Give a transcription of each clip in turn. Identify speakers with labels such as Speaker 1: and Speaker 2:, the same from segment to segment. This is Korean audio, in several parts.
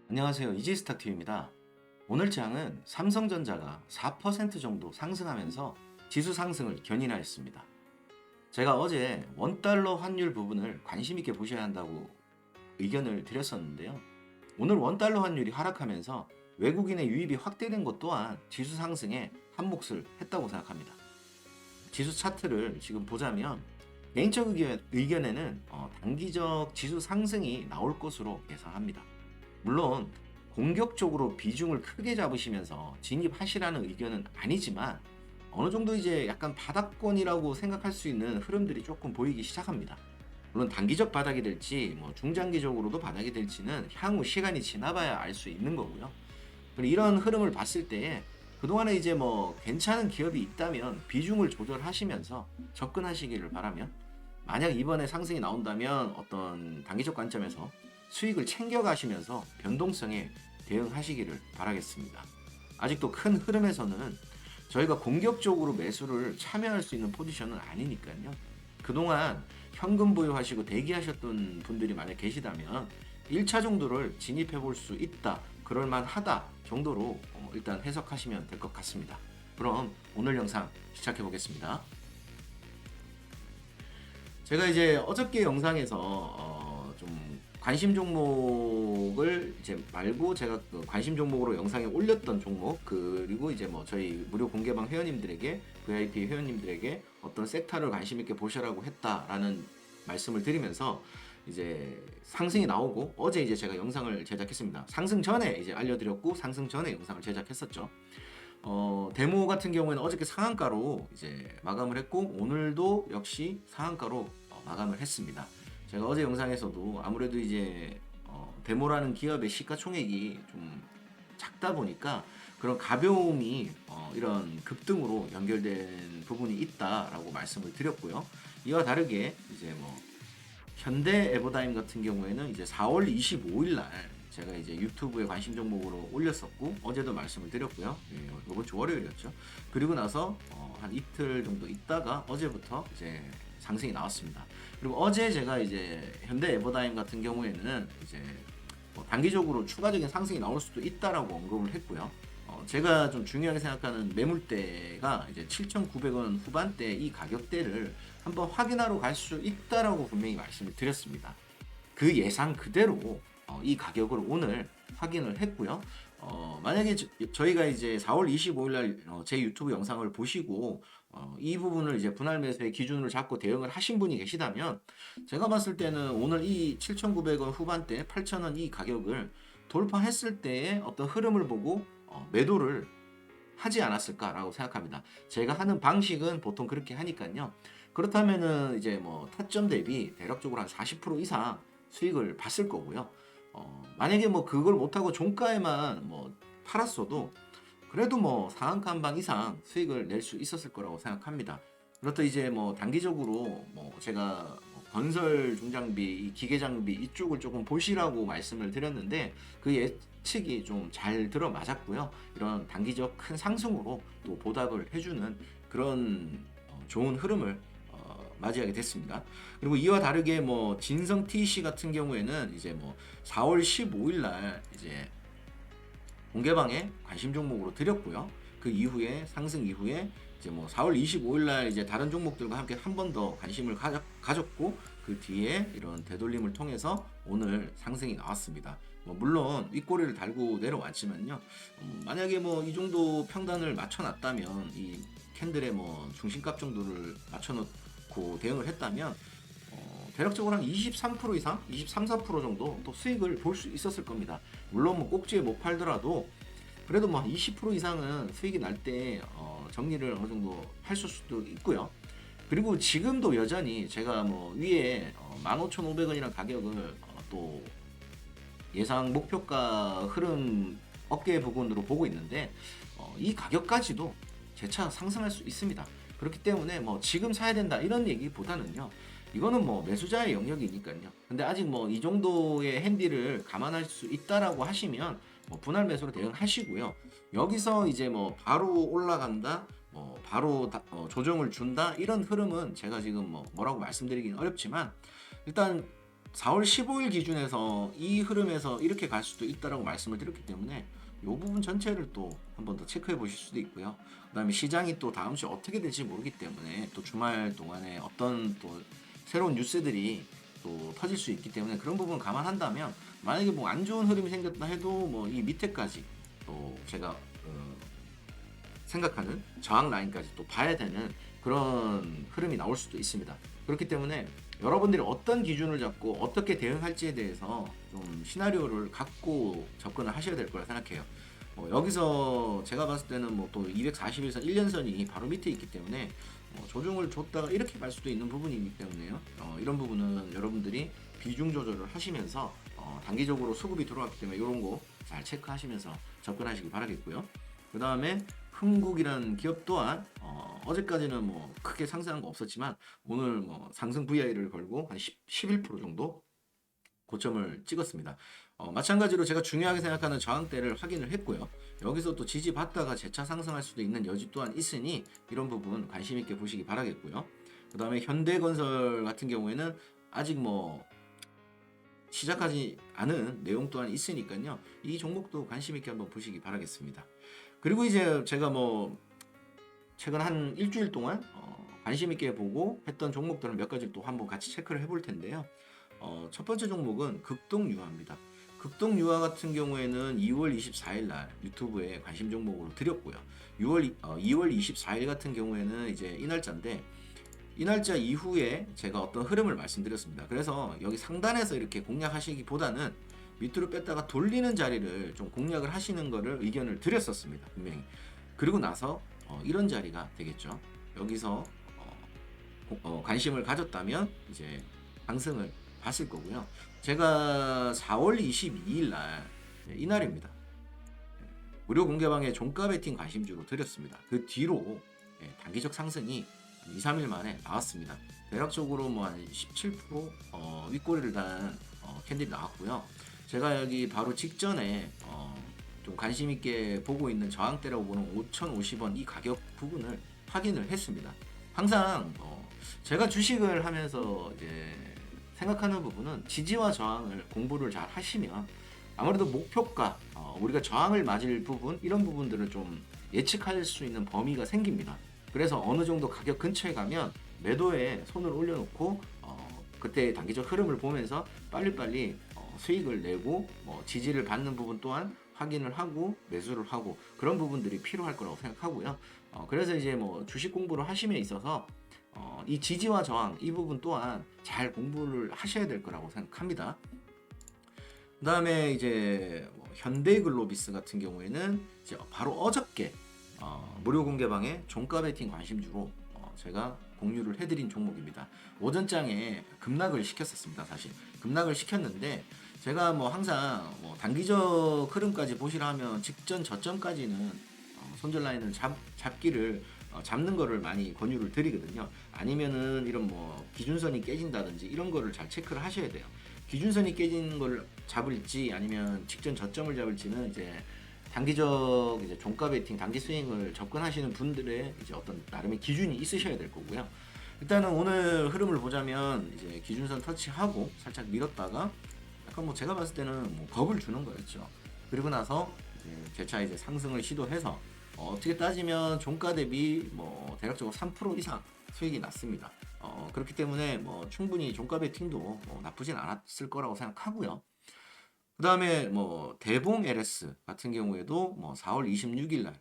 Speaker 1: 안녕하세요. 이지스탁TV입니다. 오늘 장은 삼성전자가 4% 정도 상승하면서 지수 상승을 견인하였습니다. 제가 어제 원달러 환율 부분을 관심 있게 보셔야 한다고 의견을 드렸었는데요. 오늘 원달러 환율이 하락하면서 외국인의 유입이 확대된 것 또한 지수 상승에 한몫을 했다고 생각합니다. 지수 차트를 지금 보자면 개인적 의견에는 단기적 지수 상승이 나올 것으로 예상합니다. 물론 공격적으로 비중을 크게 잡으시면서 진입하시라는 의견은 아니지만 어느 정도 이제 약간 바닥권이라고 생각할 수 있는 흐름들이 조금 보이기 시작합니다. 물론 단기적 바닥이 될지 뭐 중장기적으로도 바닥이 될지는 향후 시간이 지나봐야 알 수 있는 거고요. 그리고 이런 흐름을 봤을 때 그동안에 이제 뭐 괜찮은 기업이 있다면 비중을 조절하시면서 접근하시기를 바라며, 만약 이번에 상승이 나온다면 어떤 단기적 관점에서 수익을 챙겨가시면서 변동성에 대응하시기를 바라겠습니다. 아직도 큰 흐름에서는 저희가 공격적으로 매수를 참여할 수 있는 포지션은 아니니까요. 그동안 현금 보유하시고 대기하셨던 분들이 만약 계시다면 1차 정도를 진입해 볼 수 있다, 그럴만하다 정도로 일단 해석하시면 될 것 같습니다. 그럼 오늘 영상 시작해 보겠습니다. 제가 이제 어저께 영상에서 좀 관심 종목을 이제 말고 제가 그 관심 종목으로 영상에 올렸던 종목, 그리고 이제 뭐 저희 무료 공개방 회원님들에게, VIP 회원님들에게 어떤 섹터를 관심 있게 보셔라고 했다라는 말씀을 드리면서 이제 상승이 나오고, 어제 이제 제가 영상을 제작했습니다. 상승 전에 이제 알려드렸고 상승 전에 영상을 제작했었죠. 데모 같은 경우에는 어저께 상한가로 이제 마감을 했고 오늘도 역시 상한가로 마감을 했습니다. 제가 어제 영상에서도 아무래도 이제 데모라는 기업의 시가총액이 좀 작다 보니까 그런 가벼움이 이런 급등으로 연결된 부분이 있다라고 말씀을 드렸고요. 이와 다르게 이제 뭐 현대 에버다임 같은 경우에는 이제 4월 25일 날 제가 이제 유튜브에 관심 종목으로 올렸었고 어제도 말씀을 드렸고요. 이번 주 월요일이었죠. 그리고 나서 한 이틀 정도 있다가 어제부터 이제 상승이 나왔습니다. 그리고 어제 제가 이제 현대 에버다임 같은 경우에는 이제 뭐 단기적으로 추가적인 상승이 나올 수도 있다라고 언급을 했고요. 제가 좀 중요하게 생각하는 매물대가 이제 7,900원 후반대 이 가격대를 한번 확인하러 갈 수 있다라고 분명히 말씀을 드렸습니다. 그 예상 그대로 이 가격을 오늘 확인을 했고요. 만약에 저희가 이제 4월 25일 날 제 유튜브 영상을 보시고 이 부분을 이제 분할 매수의 기준으로 잡고 대응을 하신 분이 계시다면 제가 봤을 때는 오늘 이 7,900원 후반대 8,000원 이 가격을 돌파했을 때의 어떤 흐름을 보고 매도를 하지 않았을까라고 생각합니다. 제가 하는 방식은 보통 그렇게 하니까요. 그렇다면은 이제 뭐 타점 대비 대략적으로 한 40% 이상 수익을 봤을 거고요. 만약에 뭐 그걸 못하고 종가에만 뭐 팔았어도 그래도 뭐 상한가 한 방 이상 수익을 낼 수 있었을 거라고 생각합니다. 그렇다 이제 뭐 단기적으로 뭐 제가 뭐 건설 중장비, 기계 장비 이쪽을 조금 보시라고 말씀을 드렸는데 그 예측이 좀 잘 들어 맞았고요. 이런 단기적 큰 상승으로 또 보답을 해주는 그런 좋은 흐름을 맞이하게 됐습니다. 그리고 이와 다르게 뭐 진성 TC 같은 경우에는 이제 뭐 4월 15일 날 이제 공개방에 관심 종목으로 드렸고요. 그 이후에 상승 이후에 이제 뭐 4월 25일 날 이제 다른 종목들과 함께 한 번 더 관심을 가졌고 그 뒤에 이런 되돌림을 통해서 오늘 상승이 나왔습니다. 뭐 물론 윗꼬리를 달고 내려왔지만요. 만약에 뭐 이 정도 평단을 맞춰놨다면 이 캔들의 뭐 중심값 정도를 맞춰놓고 대응을 했다면 대략적으로 한 23% 이상, 23, 4% 정도 또 수익을 볼 수 있었을 겁니다. 물론 뭐 꼭지에 못 팔더라도 그래도 뭐 20% 이상은 수익이 날 때 정리를 어느 정도 할 수도 있고요. 그리고 지금도 여전히 제가 뭐 위에 15,500원이라는 가격을 또 예상 목표가 흐름 어깨 부분으로 보고 있는데 이 가격까지도 재차 상승할 수 있습니다. 그렇기 때문에 뭐 지금 사야 된다 이런 얘기보다는요. 이거는 뭐 매수자의 영역이니까요. 근데 아직 뭐 이 정도의 핸디를 감안할 수 있다라고 하시면 뭐 분할 매수로 대응하시고요. 여기서 이제 뭐 바로 올라간다, 바로 조정을 준다 이런 흐름은 제가 지금 뭐라고 말씀드리긴 어렵지만 일단 4월 15일 기준에서 이 흐름에서 이렇게 갈 수도 있다라고 말씀을 드렸기 때문에 이 부분 전체를 또 한 번 더 체크해 보실 수도 있고요. 그다음에 시장이 또 다음 주에 어떻게 될지 모르기 때문에 또 주말 동안에 어떤 또 새로운 뉴스들이 또 터질 수 있기 때문에 그런 부분 감안한다면 만약에 뭐 안 좋은 흐름이 생겼다 해도 뭐 이 밑에까지 또 제가 생각하는 저항 라인까지 또 봐야 되는 그런 흐름이 나올 수도 있습니다. 그렇기 때문에 여러분들이 어떤 기준을 잡고 어떻게 대응할지에 대해서 좀 시나리오를 갖고 접근을 하셔야 될 거라 생각해요. 여기서 제가 봤을 때는 뭐 또 241선 1년선이 바로 밑에 있기 때문에 조정을 줬다가 이렇게 갈 수도 있는 부분이기 때문에요. 이런 부분은 여러분들이 비중 조절을 하시면서 단기적으로 수급이 들어왔기 때문에 이런 거 잘 체크하시면서 접근하시기 바라겠고요. 그 다음에 흥국이라는 기업 또한 어제까지는 뭐 크게 상승한 거 없었지만 오늘 뭐 상승 VI를 걸고 한 11% 정도 고점을 찍었습니다. 마찬가지로 제가 중요하게 생각하는 저항대를 확인을 했고요. 여기서 또 지지받다가 재차 상승할 수도 있는 여지 또한 있으니 이런 부분 관심 있게 보시기 바라겠고요. 그 다음에 현대건설 같은 경우에는 아직 뭐 시작하지 않은 내용 또한 있으니까요. 이 종목도 관심 있게 한번 보시기 바라겠습니다. 그리고 이제 제가 뭐 최근 한 일주일 동안 관심 있게 보고 했던 종목들은 몇 가지 또 한번 같이 체크를 해볼 텐데요. 첫 번째 종목은 극동유화입니다. 극동유화 같은 경우에는 2월 24일 날 유튜브에 관심 종목으로 드렸고요. 2월 24일 같은 경우에는 이제 이 날짜인데 이 날짜 이후에 제가 어떤 흐름을 말씀드렸습니다. 그래서 여기 상단에서 이렇게 공략하시기보다는 밑으로 뺐다가 돌리는 자리를 좀 공략을 하시는 거를 의견을 드렸었습니다. 분명히. 그리고 나서 이런 자리가 되겠죠. 여기서 관심을 가졌다면 이제 상승을 봤을 거고요. 제가 4월 22일 날 이날입니다. 무료 공개방에 종가 베팅 관심주로 드렸습니다. 그 뒤로 단기적 상승이 2, 3일 만에 나왔습니다. 대략적으로 뭐 한 17% 윗꼬리를 단 캔들이 나왔고요. 제가 여기 바로 직전에 좀 관심 있게 보고 있는 저항대라고 보는 5,050원 이 가격 부분을 확인을 했습니다. 항상 제가 주식을 하면서 이제 생각하는 부분은 지지와 저항을 공부를 잘 하시면 아무래도 목표가 우리가 저항을 맞을 부분 이런 부분들을 좀 예측할 수 있는 범위가 생깁니다. 그래서 어느 정도 가격 근처에 가면 매도에 손을 올려놓고 그때 단기적 흐름을 보면서 빨리빨리 수익을 내고 지지를 받는 부분 또한 확인을 하고 매수를 하고 그런 부분들이 필요할 거라고 생각하고요. 그래서 이제 뭐 주식 공부를 하심에 있어서 이 지지와 저항 이 부분 또한 잘 공부를 하셔야 될 거라고 생각합니다. 그 다음에 이제 현대글로비스 같은 경우에는 이제 바로 어저께 무료 공개방에 종가 베팅 관심주로 제가 공유를 해드린 종목입니다. 오전장에 급락을 시켰었습니다. 사실 급락을 시켰는데 제가 뭐 항상 단기적 흐름까지 보시라 하면 직전 저점까지는 손절 라인을 잡기를 잡는 거를 많이 권유를 드리거든요. 아니면은 이런 뭐 기준선이 깨진다든지 이런 거를 잘 체크를 하셔야 돼요. 기준선이 깨진 거를 잡을지 아니면 직전 저점을 잡을지는 이제 단기적 이제 종가 베팅 단기 스윙을 접근하시는 분들의 이제 어떤 나름의 기준이 있으셔야 될 거고요. 일단은 오늘 흐름을 보자면 이제 기준선 터치하고 살짝 밀었다가 약간 뭐 제가 봤을 때는 뭐 겁을 주는 거였죠. 그리고 나서 이제 재차 이제 상승을 시도해서 어떻게 따지면 종가 대비 뭐 대략적으로 3% 이상 수익이 났습니다. 그렇기 때문에 뭐 충분히 종가 베팅도 뭐 나쁘진 않았을 거라고 생각하고요. 그 다음에 뭐 대봉 LS 같은 경우에도 뭐 4월 26일 날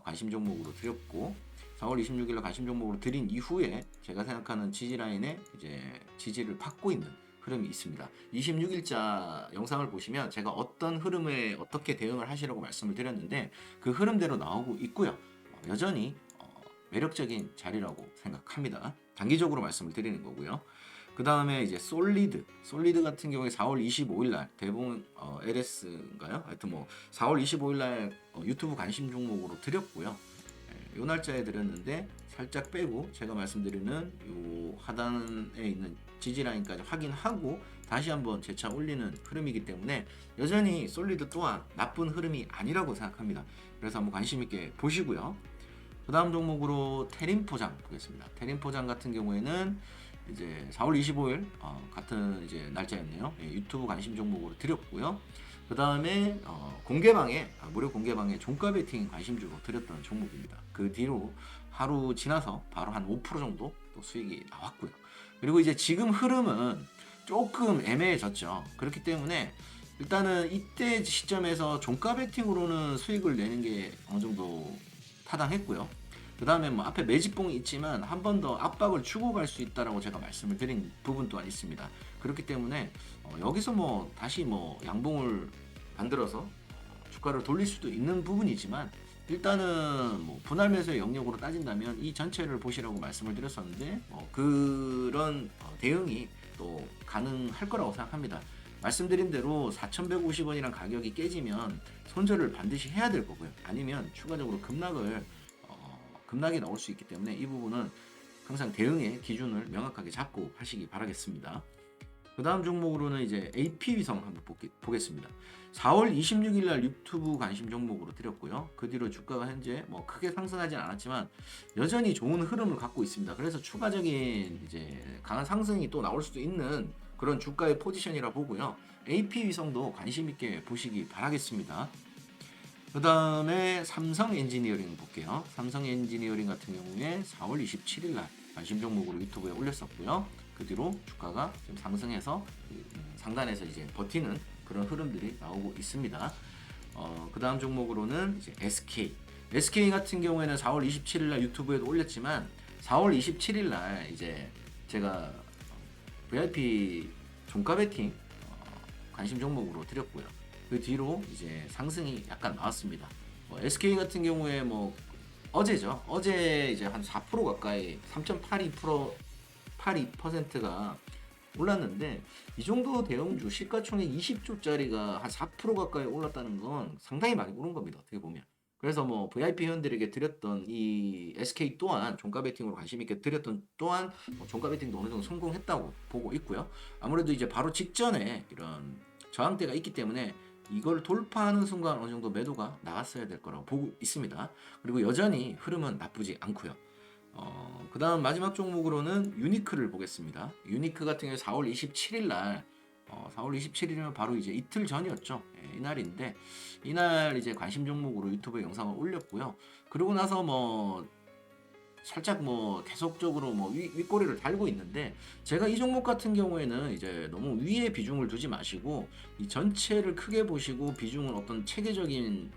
Speaker 1: 관심 종목으로 드렸고 4월 26일 날 관심 종목으로 드린 이후에 제가 생각하는 지지 라인에 이제 지지를 받고 있는 흐름이 있습니다. 26일자 영상을 보시면 제가 어떤 흐름에 어떻게 대응을 하시라고 말씀을 드렸는데 그 흐름대로 나오고 있고요. 여전히 매력적인 자리라고 생각합니다. 단기적으로 말씀을 드리는 거고요. 그 다음에 이제 솔리드 같은 경우에 4월 25일 날 대봉 LS인가요? 하여튼 뭐 4월 25일 날 유튜브 관심 종목으로 드렸고요. 요 날짜에 드렸는데 살짝 빼고 제가 말씀드리는 요 하단에 있는 지지 라인까지 확인하고 다시 한번 재차 올리는 흐름이기 때문에 여전히 솔리드 또한 나쁜 흐름이 아니라고 생각합니다. 그래서 한번 관심 있게 보시고요. 그 다음 종목으로 테림포장 보겠습니다. 테림포장 같은 경우에는 이제 4월 25일 같은 이제 날짜였네요. 예, 유튜브 관심 종목으로 드렸고요. 그 다음에 공개방에 무료 공개방에 종가 베팅 관심 주고 드렸던 종목입니다. 그 뒤로 하루 지나서 바로 한 5% 정도 또 수익이 나왔고요. 그리고 이제 지금 흐름은 조금 애매해졌죠. 그렇기 때문에 일단은 이때 시점에서 종가 베팅으로는 수익을 내는 게 어느 정도 타당했고요. 그 다음에 뭐 앞에 매집봉이 있지만 한 번 더 압박을 주고 갈 수 있다라고 제가 말씀을 드린 부분 또한 있습니다. 그렇기 때문에 여기서 뭐 다시 뭐 양봉을 만들어서 주가를 돌릴 수도 있는 부분이지만 일단은 뭐 분할 매수의 영역으로 따진다면 이 전체를 보시라고 말씀을 드렸었는데 그런 대응이 또 가능할 거라고 생각합니다. 말씀드린 대로 4,150원이란 가격이 깨지면 손절을 반드시 해야 될 거고요. 아니면 추가적으로 급락이 나올 수 있기 때문에 이 부분은 항상 대응의 기준을 명확하게 잡고 하시기 바라겠습니다. 그 다음 종목으로는 이제 AP위성 한번 보겠습니다. 4월 26일 날 유튜브 관심 종목으로 드렸고요. 그 뒤로 주가가 현재 뭐 크게 상승하진 않았지만 여전히 좋은 흐름을 갖고 있습니다. 그래서 추가적인 이제 강한 상승이 또 나올 수도 있는 그런 주가의 포지션이라 보고요. AP위성도 관심 있게 보시기 바라겠습니다. 그 다음에 삼성 엔지니어링 볼게요. 삼성 엔지니어링 같은 경우에 4월 27일 날 관심 종목으로 유튜브에 올렸었고요. 그 뒤로 주가가 좀 상승해서 상단에서 이제 버티는 그런 흐름들이 나오고 있습니다. 그 다음 종목으로는 이제 SK. SK 같은 경우에는 4월 27일 날 유튜브에도 올렸지만 4월 27일 날 이제 제가 VIP 종가 베팅 관심 종목으로 드렸고요. 그 뒤로 이제 상승이 약간 나왔습니다. SK 같은 경우에 뭐 어제죠. 어제 이제 한 4% 가까이 3.82%가 올랐는데 이 정도 대형주 시가총액 20조짜리가 한 4% 가까이 올랐다는 건 상당히 많이 오른 겁니다. 어떻게 보면. 그래서 뭐 VIP 회원들에게 드렸던 이 SK 또한 종가 베팅으로 관심 있게 드렸던 또한 종가 베팅도 어느 정도 성공했다고 보고 있고요. 아무래도 이제 바로 직전에 이런 저항대가 있기 때문에 이걸 돌파하는 순간 어느 정도 매도가 나갔어야 될 거라고 보고 있습니다. 그리고 여전히 흐름은 나쁘지 않고요. 그 다음 마지막 종목으로는 유니크를 보겠습니다. 유니크 같은 경우 4월 27일 날 4월 27일이면 바로 이제 이틀 전이었죠. 예, 이날인데 이날 이제 관심 종목으로 유튜브에 영상을 올렸고요. 그러고 나서 뭐 살짝 뭐 계속적으로 뭐 윗꼬리를 달고 있는데 제가 이 종목 같은 경우에는 이제 너무 위에 비중을 두지 마시고 이 전체를 크게 보시고 비중을 어떤 체계적인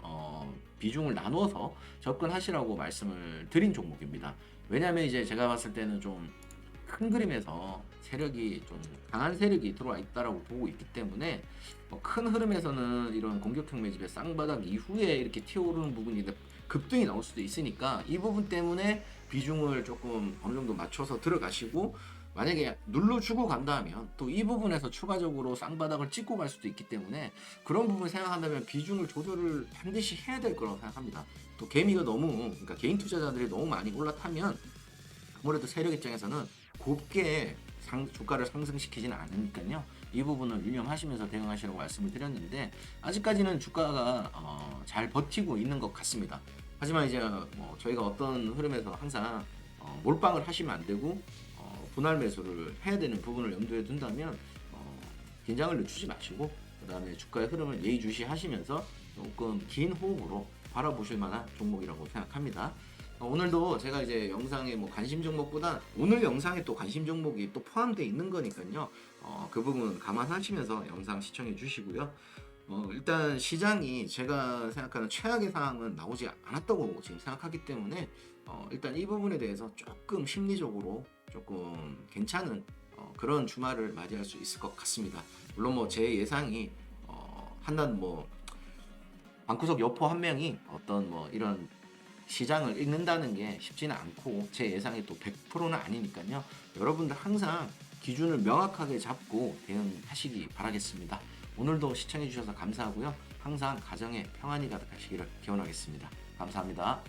Speaker 1: 비중을 나누어서 접근하시라고 말씀을 드린 종목입니다. 왜냐하면 이제 제가 봤을 때는 좀 큰 그림에서 세력이 좀 강한 세력이 들어와 있다라고 보고 있기 때문에 큰 흐름에서는 이런 공격형 매집의 쌍바닥 이후에 이렇게 튀어오르는 부분이 급등이 나올 수도 있으니까 이 부분 때문에 비중을 조금 어느 정도 맞춰서 들어가시고 만약에 눌러주고 간다면 또 이 부분에서 추가적으로 쌍바닥을 찍고 갈 수도 있기 때문에 그런 부분을 생각한다면 비중을 조절을 반드시 해야 될 거라고 생각합니다. 또 개미가 그러니까 개인 투자자들이 너무 많이 올라타면 아무래도 세력 입장에서는 곱게 주가를 상승시키지는 않으니까요. 이 부분을 유념하시면서 대응하시라고 말씀을 드렸는데 아직까지는 주가가 잘 버티고 있는 것 같습니다. 하지만 이제 뭐 저희가 어떤 흐름에서 항상 몰빵을 하시면 안 되고 분할 매수를 해야 되는 부분을 염두에 둔다면 긴장을 늦추지 마시고 그 다음에 주가의 흐름을 예의주시하시면서 조금 긴 호흡으로 바라보실 만한 종목이라고 생각합니다. 오늘도 제가 이제 영상에 뭐 관심 종목보다 오늘 영상에 또 관심 종목이 또 포함되어 있는 거니까요. 그 부분 감안하시면서 영상 시청해 주시고요. 일단 시장이 제가 생각하는 최악의 상황은 나오지 않았다고 지금 생각하기 때문에 일단 이 부분에 대해서 조금 심리적으로 조금 괜찮은 그런 주말을 맞이할 수 있을 것 같습니다. 물론 뭐 제 예상이 한낱 뭐 방구석 여포 한 명이 어떤 뭐 이런 시장을 읽는다는 게 쉽지는 않고 제 예상이 또 100%는 아니니까요. 여러분들 항상 기준을 명확하게 잡고 대응하시기 바라겠습니다. 오늘도 시청해 주셔서 감사하고요. 항상 가정에 평안이 가득하시기를 기원하겠습니다. 감사합니다.